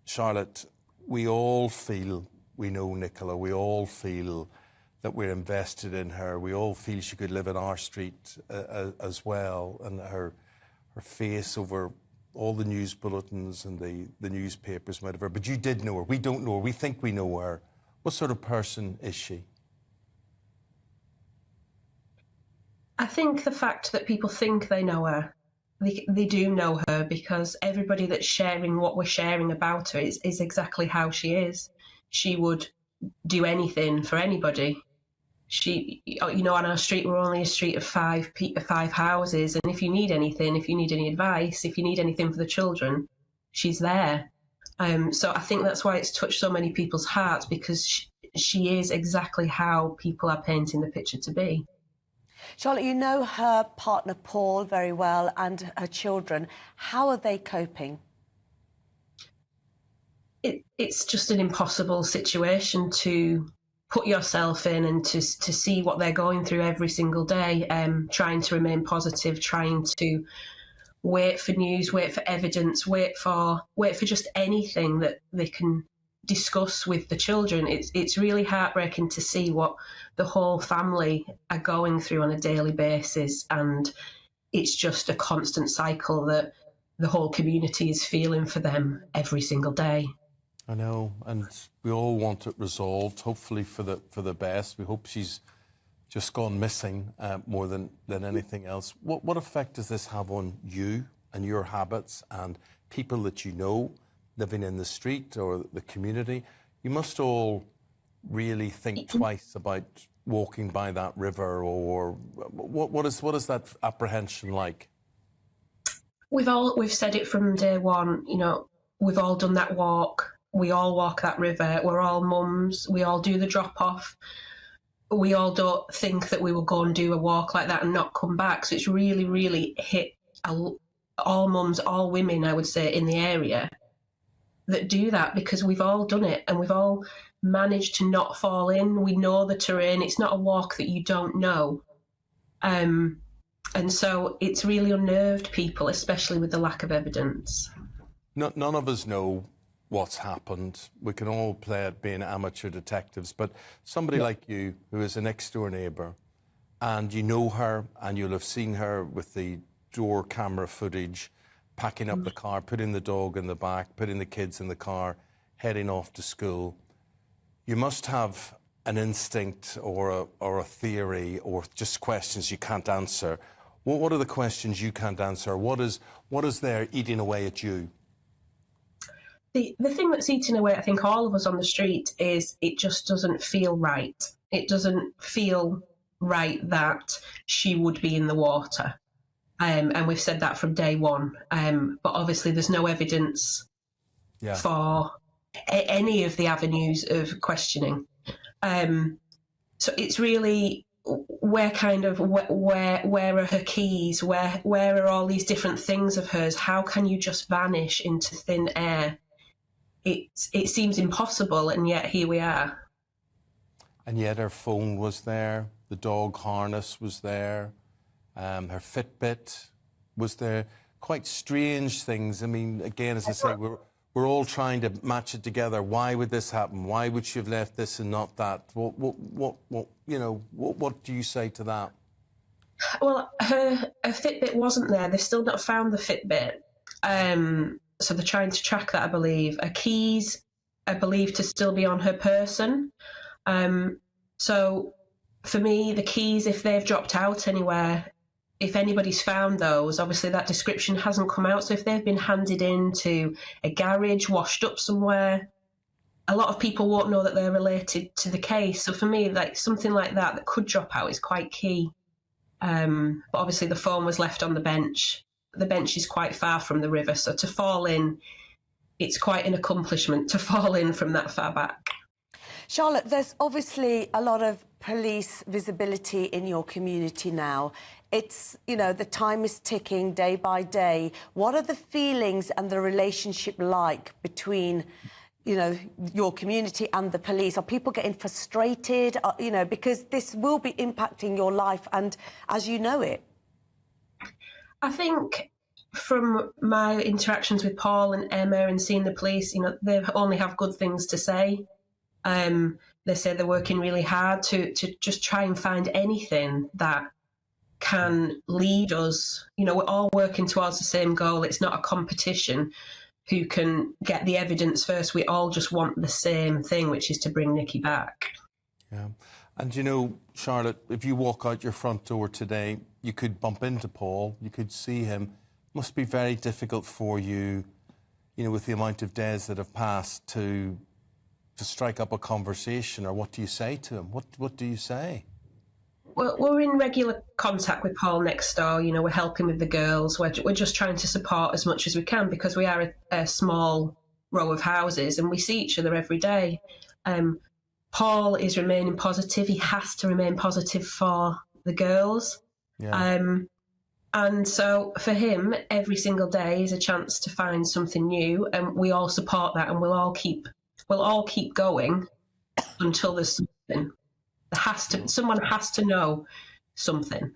Charlotte, we all feel, we know Nicola, we all feel that we're invested in her. We all feel she could live in our street as well, and her face over all the news bulletins and the newspapers, whatever. But you did know her. We don't know her. We think we know her. What sort of person is she? I think the fact that people think they know her, they do know her, because everybody that's sharing what we're sharing about her is exactly how she is. She would do anything for anybody. She, you know, on our street, we're only a street of five houses, and if you need anything, if you need any advice, if you need anything for the children, she's there. So I think that's why it's touched so many people's hearts, because she is exactly how people are painting the picture to be. Charlotte, you know her partner Paul very well and her children. How are they coping? It's just an impossible situation to put yourself in, and to see what they're going through every single day, trying to remain positive, trying to wait for news, wait for evidence, wait for just anything that they can discuss with the children. It's really heartbreaking to see what the whole family are going through on a daily basis, and it's just a constant cycle that the whole community is feeling for them every single day. I know, and we all want it resolved, hopefully for the best. We hope she's just gone missing more than anything else. What effect does this have on you and your habits and people that you know living in the street or the community? You must all really think twice about walking by that river, or what is that apprehension like? We've said it from day one, you know, we've all done that walk. We all walk that river. We're all mums. We all do the drop-off. We all don't think that we will go and do a walk like that and not come back. So it's really, really hit all mums, all women, I would say, in the area that do that, because we've all done it and we've all managed to not fall in. We know the terrain. It's not a walk that you don't know. And so it's really unnerved people, especially with the lack of evidence. None of us know what's happened. We can all play at being amateur detectives, but somebody like you, who is a next-door neighbour, and you know her, and you'll have seen her with the door camera footage, packing up the car, putting the dog in the back, putting the kids in the car, heading off to school. You must have an instinct or a theory, or just questions you can't answer. What are the questions you can't answer? What is there eating away at you? The thing that's eating away, I think, all of us on the street is it just doesn't feel right. It doesn't feel right that she would be in the water. And we've said that from day one. But obviously there's no evidence for any of the avenues of questioning. So it's really, where are her keys? Where are all these different things of hers? How can you just vanish into thin air? It seems impossible, and yet here we are. And yet her phone was there, the dog harness was there, her Fitbit was there. Quite strange things. I mean, again, as I say, we're all trying to match it together. Why would this happen? Why would she have left this and not that? What do you say to that? Well, her Fitbit wasn't there. They've still not found the Fitbit. So they're trying to track that, I believe. Her keys are believed to still be on her person. So for me, the keys, if they've dropped out anywhere, if anybody's found those, obviously that description hasn't come out. So if they've been handed into a garage, washed up somewhere, a lot of people won't know that they're related to the case. So for me, like something like that could drop out is quite key. But obviously the phone was left on the bench. The bench is quite far from the river, so to fall in, it's quite an accomplishment to fall in from that far back. Charlotte, there's obviously a lot of police visibility in your community now. It's, you know, the time is ticking day by day. What are the feelings and the relationship like between, you know, your community and the police? Are people getting frustrated, you know, because this will be impacting your life and as you know it? I think from my interactions with Paul and Emma and seeing the police, you know, they only have good things to say. They say they're working really hard to just try and find anything that can lead us. You know, we're all working towards the same goal. It's not a competition who can get the evidence first. We all just want the same thing, which is to bring Nikki back. Yeah. And you know, Charlotte, if you walk out your front door today, you could bump into Paul, you could see him. It must be very difficult for you, you know, with the amount of days that have passed to strike up a conversation, or what do you say to him? What do you say? Well, we're in regular contact with Paul next door. You know, we're helping with the girls. We're just trying to support as much as we can, because we are a small row of houses and we see each other every day. Paul is remaining positive. He has to remain positive for the girls. Yeah. And so for him, every single day is a chance to find something new, and we all support that, and we'll all keep going until there's something. Someone has to know something.